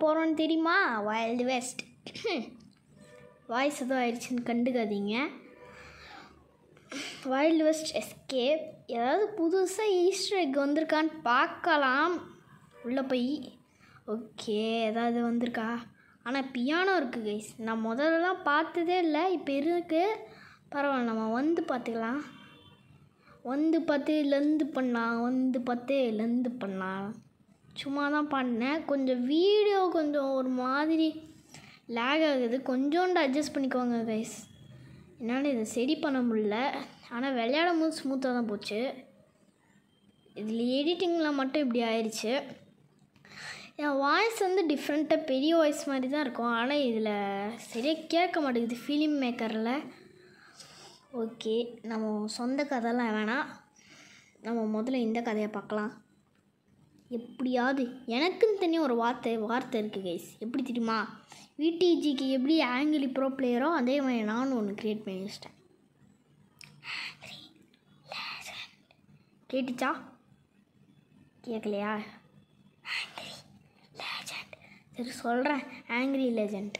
போகிறோன்னு தெரியுமா? Wild west. Voice எதுவும் ஆயிடுச்சுன்னு கண்டுக்காதீங்க. Wild west escape. ஏதாவது புதுசாக ஈஸ்டர் எக் வந்திருக்கான்னு பார்க்கலாம் உள்ளே போய். ஓகே, ஏதாவது வந்திருக்கா? ஆனால் பியானோ இருக்குது கைஸ். நான் முதல்லலாம் பார்த்ததே இல்லை, இப்போ இருக்குது. பரவாயில்ல, நம்ம வந்து பார்த்துக்கலாம். வந்து பார்த்து லெந்து பண்ணலாம். சும்மா தான் பண்ணேன். கொஞ்சம் வீடியோ கொஞ்சம் ஒரு மாதிரி லேக் ஆகுது, கொஞ்சோண்டு அட்ஜஸ்ட் பண்ணிக்கோங்க கைஸ். என்னால் இதை சரி பண்ண முடியல. ஆனால் விளையாடும் போது ஸ்மூத்தாக தான் போச்சு. இதில் எடிட்டிங்கில் மட்டும் இப்படி ஆயிடுச்சு. என் வாய்ஸ் வந்து டிஃப்ரெண்ட்டாக பெரிய வாய்ஸ் மாதிரி தான் இருக்கும், ஆனால் இதில் சரியாக கேட்க மாட்டேங்குது ஃபிலிம் மேக்கரில். ஓகே, நம்ம சொந்த கதைலாம் வேணாம், நம்ம முதல்ல இந்த கதையை பார்க்கலாம். எப்படியாவது எனக்குன்னு தனியாக ஒரு வார்த்தை இருக்குது கைஸ். எப்படி தெரியுமா? விடிஜிக்கு எப்படி ஆங்கிலி ப்ரோ பிளேயரோ அதே மாதிரி நானும் ஒன்று க்ரியேட் பண்ணி வச்சிட்டேன். கேட்டுச்சா? கேட்கலையா? சரி சொல்கிறேன். Angry legend.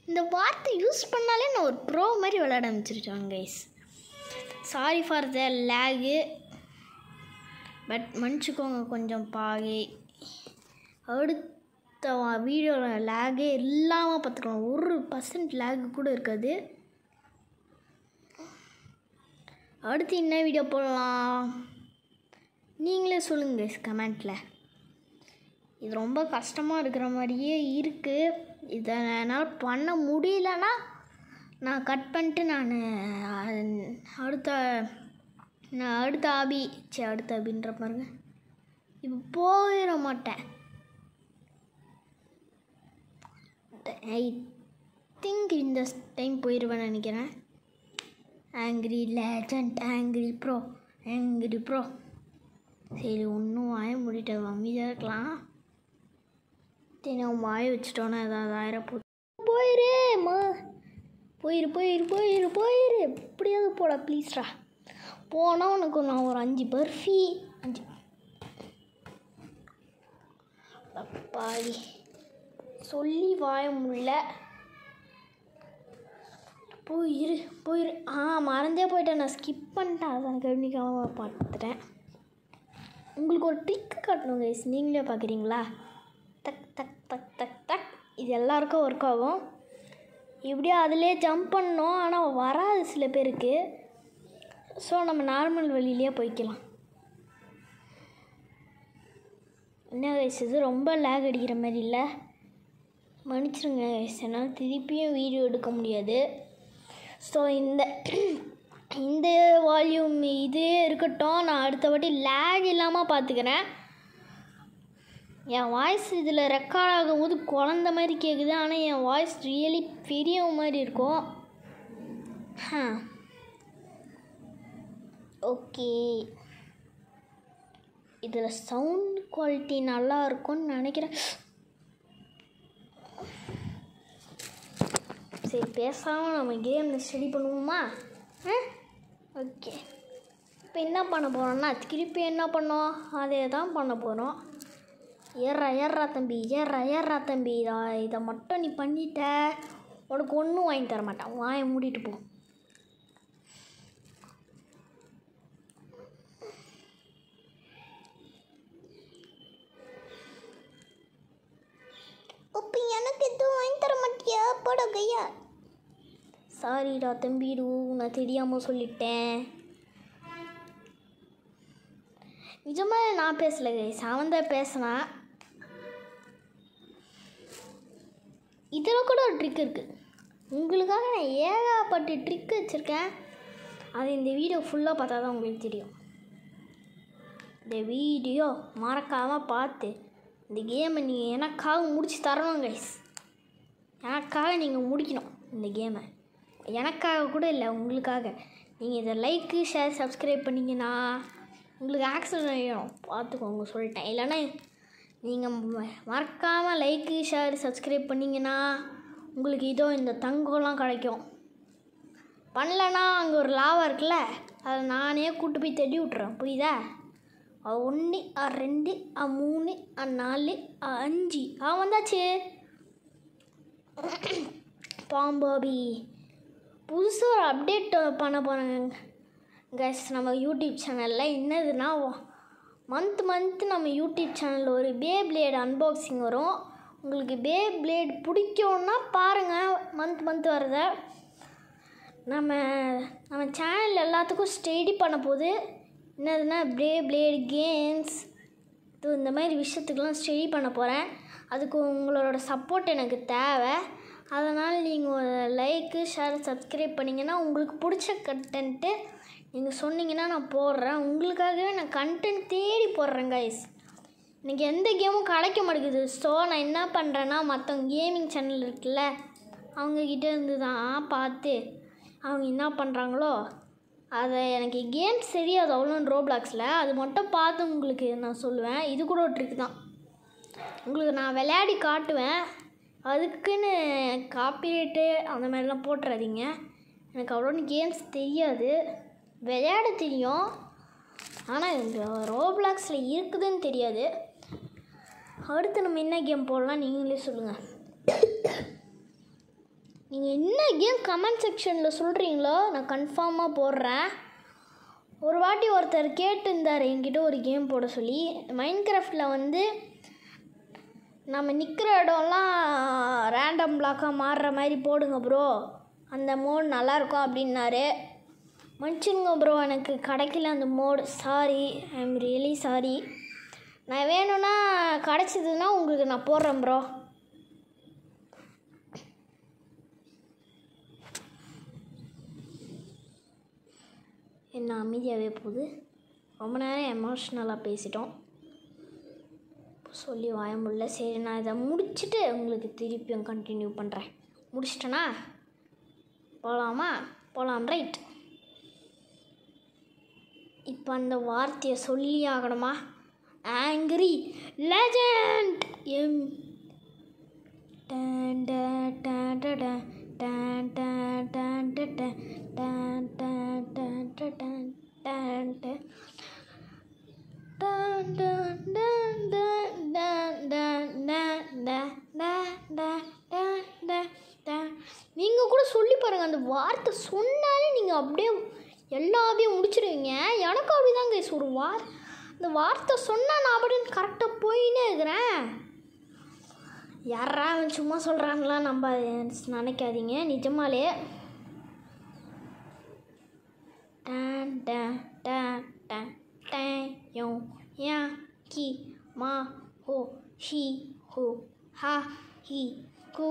இந்த வார்த்தை யூஸ் பண்ணாலே நான் ஒரு ப்ரோ மாதிரி விளையாட ஆரம்பிச்சிருச்சோம் guys. Sorry for the lag, but மன்னிச்சுக்கோங்க கொஞ்சம் பாகை. அடுத்த வீடியோவில் லேகே இல்லாமல் பார்த்துக்கலாம். 1% லேகு கூட இருக்காது. அடுத்து என்ன வீடியோ போடலாம் நீங்களே சொல்லுங்கள் கமெண்ட்டில். இது ரொம்ப கஷ்டமாக இருக்கிற மாதிரியே இருக்குது. இதை என்னால் பண்ண முடியலன்னா நான் கட் பண்ணிட்டு அடுத்த ஆபின்ற பாருங்க, இப்போ போயிட மாட்டேன். ஐ திங்க் இந்த டைம் போயிடுவேன்னு நினைக்கிறேன். Angry legend, angry bro. சரி, ஒன்றும் வாய மூடிட்டு அமைதியாக இருக்கலாம். தினம் வாய வச்சுட்டோன்னா ஏதாவது ஆயிரம் போயிரு எப்படியாவது போட ப்ளீஸ்ரா. போனால் உனக்கு நான் ஒரு 5 பர்ஃபி பாதி சொல்லி வாய முடியல. போயிரு. மறந்தே போயிட்டேன், நான் ஸ்கிப் பண்ணிட்டேன், அதான் கவனிக்காமல் பார்த்துட்டேன். உங்களுக்கு ஒரு ட்ரிக்கு காட்டணும் கைஸ், நீங்களே பார்க்குறீங்களா? டக் டக் டக் டக் டக். இது எல்லாருக்கும் ஒர்க் ஆகும். இப்படியே அதிலே ஜம்ப் பண்ணோம், ஆனால் வராது சில பேருக்கு. ஸோ நம்ம நார்மல் வழியிலே போய்க்கலாம். என்ன கைஸ், இது ரொம்ப லேக் அடிக்கிற மாதிரி இல்லை? மன்னிச்சிருங்க கைஸ், என்னால் திருப்பியும் வீடியோ எடுக்க முடியாது. ஸோ இந்த வால்யூம் இதே இருக்கட்டும். நான் அடுத்த வாட்டி லேக் இல்லாமல் பார்த்துக்கிறேன். என் வாய்ஸ் இதில் ரெக்கார்ட் ஆகும்போது குழந்த மாதிரி கேட்குது, ஆனால் என் வாய்ஸ் ரியலி பெரிய மாதிரி இருக்கும். ஓகே, இதில் சவுண்ட் குவாலிட்டி நல்லா இருக்கும்னு நினைக்கிறேன். சரி, பேசாமல் நம்ம கேமில் ஸ்டடி பண்ணுவோமா? ஓகே, இப்போ என்ன பண்ண போகிறோம்னா திருப்பி என்ன பண்ணோம் அதே தான் பண்ண போகிறோம். ஏறா தம்பி இதை மட்டும் நீ பண்ணிட்ட, உனக்கு ஒன்றும் வாங்கி தர மாட்டேன், வாயை மூடிட்டு போ. அப்போ எனக்கு எதுவும் வாங்கி தர மாட்டியா? போட கையா. சாரிடா தம்பிடு, நான் தெரியாமல் சொல்லிட்டேன். நிஜமாக நான் பேசலை கைஸ், அவன் தான் பேசினான். இதில் கூட ஒரு ட்ரிக் இருக்குது உங்களுக்காக. நான் ஏகப்பட்ட ட்ரிக் வச்சுருக்கேன். அது இந்த வீடியோ ஃபுல்லாக பார்த்தா தான் உங்களுக்கு தெரியும். இந்த வீடியோ மறக்காமல் பார்த்து இந்த கேமை நீங்கள் எனக்காக முடிச்சு தரணும் கைஸ். எனக்காக நீங்கள் முடிக்கணும் இந்த கேமை. எனக்காக கூட இல்லை, உங்களுக்காக. நீங்கள் இதை லைக்கு ஷேர் சப்ஸ்கிரைப் பண்ணிங்கன்னா உங்களுக்கு ஆக்சிடென்ட் ஆகிடும், பார்த்துக்கோங்க சொல்லிட்டேன். இல்லைன்னா நீங்கள் மறக்காமல் லைக்கு ஷேர் சப்ஸ்கிரைப் பண்ணிங்கன்னா உங்களுக்கு இதோ இந்த தங்கம்லாம் கிடைக்கும். பண்ணலன்னா அங்கே ஒரு லாவா இருக்குல்ல, அதை நானே கூட்டு போய் தட்டி விட்றேன், புரியுதா? 1 2 3 4 5 வந்தாச்சு. பாம்பாபி புதுசாக ஒரு அப்டேட் பண்ண போகிறாங்க கைஸ் நம்ம யூடியூப் சேனலில். என்னதுன்னா மந்த் நம்ம யூடியூப் சேனலில் ஒரு பேப்ளேட் அன்பாக்சிங் வரும். உங்களுக்கு பேப்ளேட் பிடிக்கும்னா பாருங்கள். மந்த் வரத நம்ம சேனல் எல்லாத்துக்கும் ஸ்டடி பண்ண போது. என்னதுன்னா பேப்ளேட் கேம்ஸ் இந்த மாதிரி விஷயத்துக்கெலாம் ஸ்டடி பண்ண போகிறேன். அதுக்கு உங்களோட சப்போர்ட் எனக்கு தேவை. அதனால் நீங்கள் ஒரு லைக்கு ஷேர் சப்ஸ்கிரைப் பண்ணிங்கன்னா உங்களுக்கு பிடிச்ச கண்டென்ட்டு நீங்கள் சொன்னீங்கன்னா நான் போடுறேன். உங்களுக்காகவே நான் கண்டென்ட் தேடி போடுறேன் கைஸ். எனக்கு எந்த கேமும் கிடைக்க மாட்டேங்குது. ஸோ நான் என்ன பண்ணுறேன்னா மற்றவங்க கேமிங் சேனல் இருக்குல்ல அவங்கக்கிட்ட இருந்து தான் பார்த்து அவங்க என்ன பண்ணுறாங்களோ அதை எனக்கு கேம்ஸ் தெரியாது அவ்வளோ ரோப்ளாக்ஸில். அது மட்டும் பார்த்து உங்களுக்கு நான் சொல்லுவேன். இது கூட ஒரு ட்ரிக் தான். உங்களுக்கு நான் விளையாடி காட்டுவேன். அதுக்குன்னு காப்பிரைட்டு அந்த மாதிரிலாம் போட்டுறாதீங்க. எனக்கு அவ்வளோ கேம்ஸ் தெரியாது, விளையாட தெரியும். ஆனால் இந்த ரோப்ளாக்ஸில் இருக்குதுன்னு தெரியாது. அடுத்து நம்ம என்ன கேம் போடலாம் நீங்களே சொல்லுங்கள். நீங்கள் என்ன கேம் கமெண்ட் செக்ஷனில் சொல்கிறீங்களோ நான் கன்ஃபார்மாக போடுறேன். ஒரு வாட்டி ஒருத்தர் கேட்டுருந்தார் என்கிட்ட ஒரு கேம் போட சொல்லி. மைன்கிராஃப்டில் வந்து நம்ம நிற்கிற இடம்லாம் ரேண்டம் பிளாக்காக மாறுற மாதிரி போடுங்க ப்ரோ, அந்த மோட் நல்லாயிருக்கும் அப்படின்னாரு. மன்னிச்சுங்க ப்ரோ, எனக்கு கிடைக்கல அந்த mode. Sorry, I am really sorry. நான் வேணும்னா கிடச்சிதுன்னா உங்களுக்கு நான் போடுறேன் ப்ரோ. என்ன அமைதியாகவே போகுது. ரொம்ப நேரம் எமோஷ்னலாக பேசிட்டோம், சொல்லி வாய முடியல. சரி, நான் இதை முடிச்சுட்டு உங்களுக்கு திருப்பியும் கண்டினியூ பண்ணுறேன். முடிச்சிட்டேனா போகலாமா? போகலாம். ரைட், இப்போ அந்த வார்த்தையை சொல்லி ஆகணுமா? ஆங்கிரி லெஜண்ட் எம் டன் டன் டன் டன் டன் டன் டன் டன் டன் டன் டன் டன் டன் டன் நீங்கள் கூட சொல்லி பாருங்கள். அந்த வார்த்தை சொன்னாலே நீங்கள் அப்படியே எல்லாத்தையும் முடிச்சிடுவீங்க. எனக்கும் அப்படிதாங்க ஒரு அந்த வார்த்தை சொன்னால் நான் அப்படின்னு கரெக்டாக போயின்னே இருக்கிறேன். யாரா அவன் சும்மா சொல்கிறாங்களா நம்ம நினைக்காதீங்க. நிஜமாலே டன் டன் டன் டன் டன் யோ யா கி மா ஹோ ஹி ஹோ ஹா ஹி கு.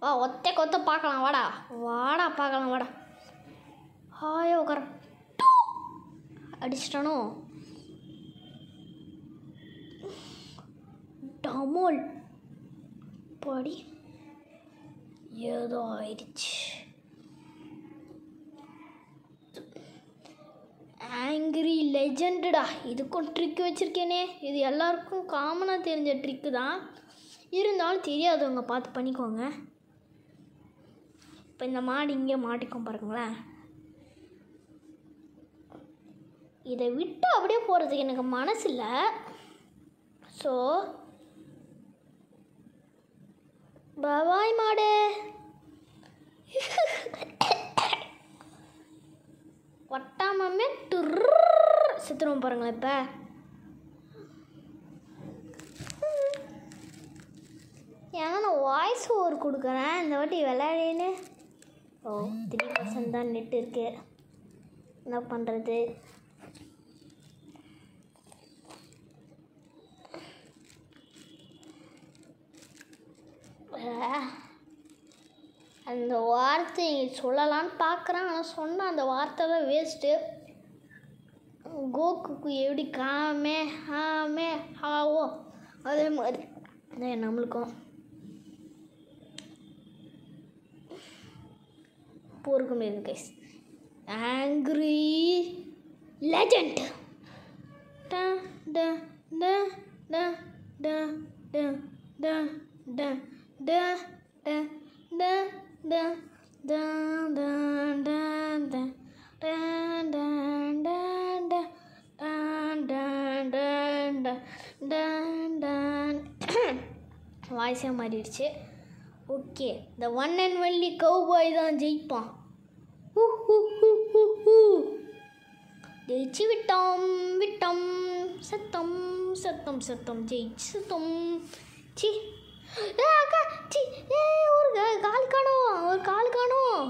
வா ஒத்தை கொத்த பார்க்கலாம். வாடா வாடா பார்க்கலாம். வாடா ஹாயோ கரெக்ட் அடிச்சிட்டானோ. டமோல் படி ஏதோ ஆயிடுச்சு. ஆங்கிரி லெஜெண்டுடா, இதுக்கும் ட்ரிக் வச்சுருக்கேனே. இது எல்லாருக்கும் காமனாக தெரிஞ்ச ட்ரிக்கு தான், இருந்தாலும் தெரியாதவங்க பார்த்து பண்ணிக்கோங்க. இப்போ இந்த மாடு இங்கே மாட்டிக்கும் பாருங்களேன். இதை விட்டு அப்படியே போகிறதுக்கு எனக்கு மனசு இல்லை. ஸோ பாய் மாடு. ஒட்டாமே செத்துருவோம் பாருங்களேன். இப்போ ஏன்னா நான் வாய்ஸ் ஓவர் கொடுக்குறேன் இந்த வாட்டி விளையாடின்னு. 3% தான் நெட் இருக்கு, என்ன பண்ணுறது? அந்த வார்த்தை சொல்லலான்னு பார்க்குறேன், ஆனால் சொன்ன அந்த வார்த்தை தான் வேஸ்ட்டு. கோக்குக்கு எப்படி காமே ஆமே ஆவோ அதே மாதிரி நம்மளுக்கும் பொறுக்க முடியாது கைஸ். ஆங்கிரி லெஜண்ட் டன் டன் டன் வாய்ஸே மாறிடுச்சு. ஓகே, இந்த ஒன் அண்ட் ஒன்லி கௌபாய் தான் ஜெயிப்பான். ஜெயிச்சு விட்டோம் விட்டோம். சத்தம் சத்தம் சத்தம் ஜெயிச்சிட்டோம். சி அக்கா சி ஒரு கால் காணும், ஒரு கால் காணும்.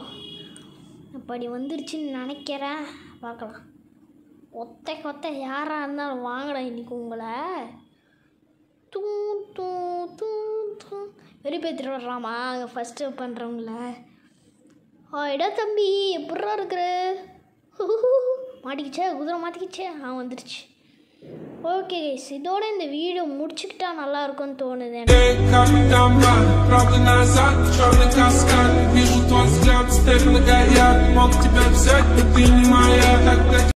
அப்படி வந்துருச்சுன்னு நினைக்கிறேன். பார்க்கலாம். ஒத்த யாராக இருந்தாலும் வாங்கடா இன்றைக்கி உங்களை. தூ தூ தூ தூ வெறிப்பேற்றிட்டு வர்றாமா அங்கே ஃபஸ்ட்டு பண்ணுறவங்கள. இட தம்பி எப்பட்றா இருக்கிற? மாட்டிக்கிச்சே, குதிரை மாட்டிக்கிச்சே. வந்துருச்சு. ஓகே கைஸ், இதோட இந்த வீடியோ முடிச்சுக்கிட்டா நல்லா இருக்கும்னு தோணுது.